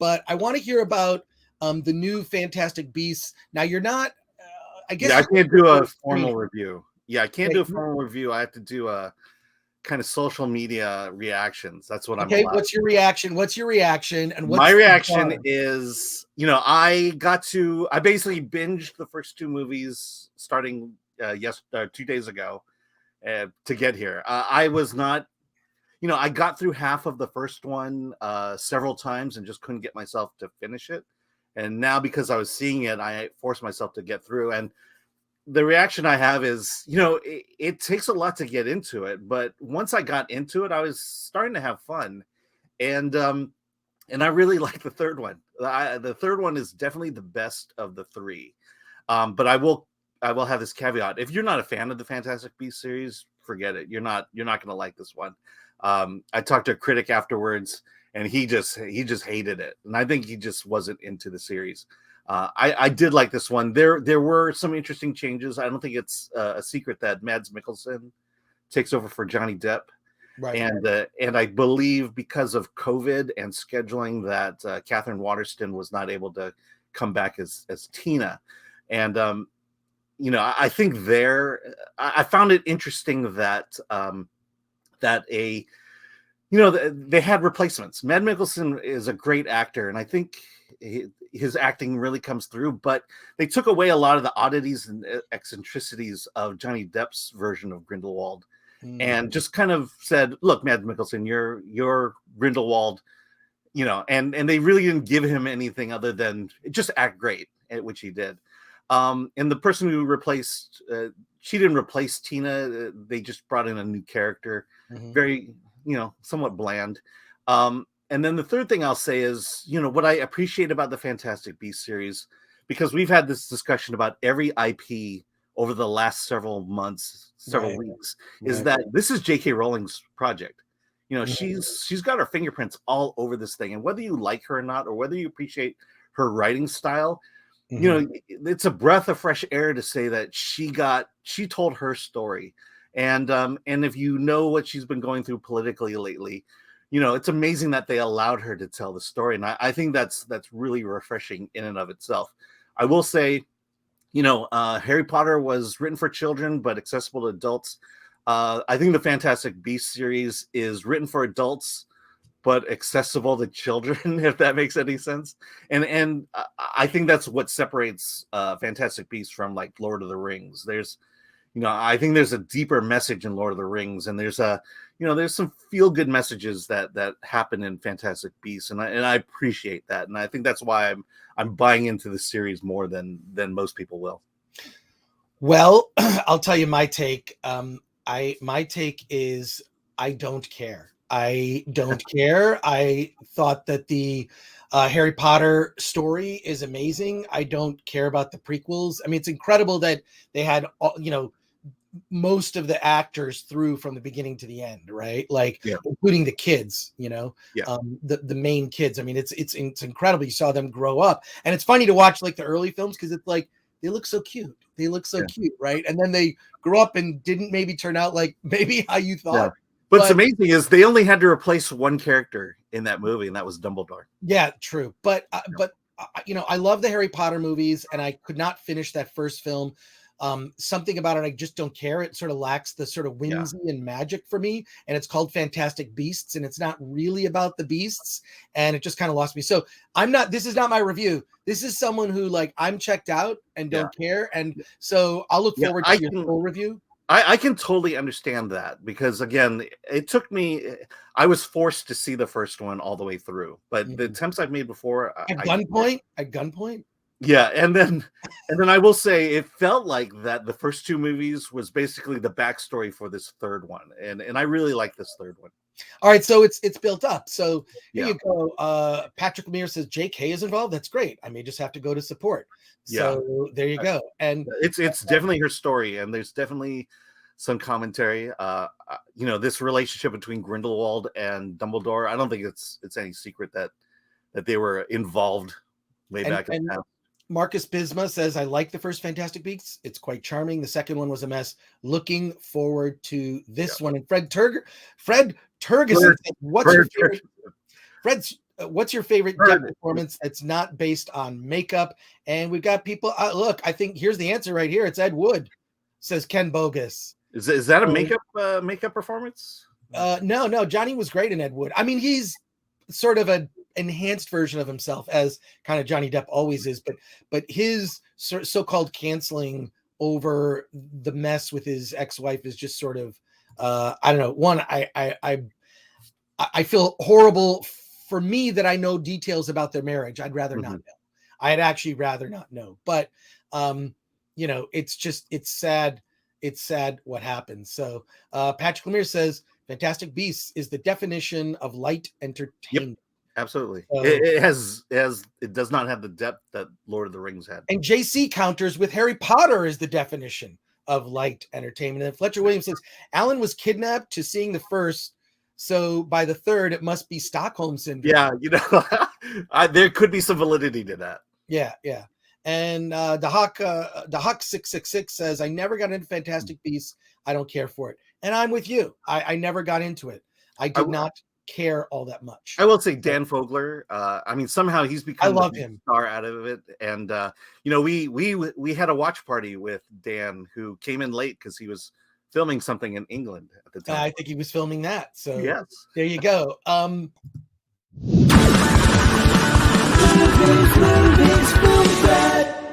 but I want to hear about the new Fantastic Beasts. Now, you're not, I guess. Yeah, I can't do a formal review. Yeah, I can't do a formal review. I have to do a kind of social media reactions. That's what I'm allowed. What's your reaction? What's your reaction? And what's my reaction is, I basically binged the first two movies starting 2 days ago to get here. I was not, I got through half of the first one several times and just couldn't get myself to finish it. And now because I was seeing it, I forced myself to get through. And the reaction I have is, it takes a lot to get into it, but once I got into it, I was starting to have fun, and I really like the third one. The third one is definitely the best of the three, but I will have this caveat: if you're not a fan of the Fantastic Beasts series, forget it. You're not going to like this one. I talked to a critic afterwards, and he just hated it, and I think he just wasn't into the series. I did like this one. There were some interesting changes. I don't think it's a secret that Mads Mikkelsen takes over for Johnny Depp, right? And I believe because of COVID and scheduling that Catherine Waterston was not able to come back as Tina. And I think I found it interesting that they had replacements. Mads Mikkelsen is a great actor, and I think his acting really comes through, but they took away a lot of the oddities and eccentricities of Johnny Depp's version of Grindelwald, and just kind of said, look, Mads Mikkelsen, you're Grindelwald, and they really didn't give him anything other than just act great, which he did. And the person who replaced, she didn't replace Tina. They just brought in a new character, very, somewhat bland. And then the third thing I'll say is, what I appreciate about the Fantastic Beasts series, because we've had this discussion about every IP over the last several months, several weeks, is that this is J.K. Rowling's project. She's got her fingerprints all over this thing. And whether you like her or not, or whether you appreciate her writing style, it's a breath of fresh air to say that she told her story. And if you know what she's been going through politically lately, it's amazing that they allowed her to tell the story. And I think that's really refreshing in and of itself. I will say, Harry Potter was written for children, but accessible to adults. I think the Fantastic Beasts series is written for adults, but accessible to children, if that makes any sense. And I think that's what separates Fantastic Beasts from like Lord of the Rings. There's, I think there's a deeper message in Lord of the Rings, and there's there's some feel-good messages that happen in Fantastic Beasts, and I appreciate that, and I think that's why I'm buying into the series more than most people will. Well, I'll tell you my take. My take is I don't care. I don't care. I thought that the Harry Potter story is amazing. I don't care about the prequels. I mean, it's incredible that they had, most of the actors through from the beginning to the end, right? Like, including the kids, the main kids. I mean, it's incredible. You saw them grow up, and it's funny to watch like the early films because it's like they look so cute. They look so cute, right? And then they grew up and didn't maybe turn out like maybe how you thought. Yeah. But what's amazing is they only had to replace one character in that movie, and that was Dumbledore. Yeah, true. But I love the Harry Potter movies, and I could not finish that first film. Something about it I just don't care. It sort of lacks the sort of whimsy and magic for me, and it's called Fantastic Beasts, and it's not really about the beasts, and it just kind of lost me. So this is not my review. This is someone who like I'm checked out and don't care, and so I'll look forward to your full review. I can totally understand that, because again, it took me, I was forced to see the first one all the way through, but the attempts I've made before at gunpoint. Yeah, and then I will say it felt like that the first two movies was basically the backstory for this third one, and I really like this third one. All right, so it's built up. So here you go. Patrick Lemire says JK is involved. That's great. I may just have to go to support. So there you go. And it's definitely her story, and there's definitely some commentary. This relationship between Grindelwald and Dumbledore. I don't think it's any secret that they were involved way back in the past. Marcus Bisma says, I like the first Fantastic Beasts. It's quite charming. The second one was a mess. Looking forward to this one. And Fred Turgeson said, what's your favorite? what's your favorite Depp performance that's not based on makeup? And we've got people. Look, I think here's the answer right here. It's Ed Wood, says Ken Bogus. Is that a makeup performance? No. Johnny was great in Ed Wood. I mean, he's sort of an enhanced version of himself, as kind of Johnny Depp always is. But his so-called canceling over the mess with his ex-wife is just sort of, I don't know. One, I feel horrible for me that I know details about their marriage. I'd rather not know. I'd actually rather not know. But it's sad. It's sad what happens. So Patrick Lemire says Fantastic Beasts is the definition of light entertainment. Yep, absolutely. It does not have the depth that Lord of the Rings had. And JC counters with Harry Potter is the definition of light entertainment. And Fletcher Williams says Alan was kidnapped to seeing the first, so by the third it must be Stockholm syndrome. Yeah, there could be some validity to that. Yeah. And the Hawk 666 says, I never got into Fantastic Beasts. I don't care for it. And I'm with you. I never got into it. I did not care all that much. I will say Dan Fogler. I mean, somehow he's become him star out of it. And we had a watch party with Dan, who came in late because he was filming something in England at the time. I think he was filming that. So yes, there you go. Movies, film thread.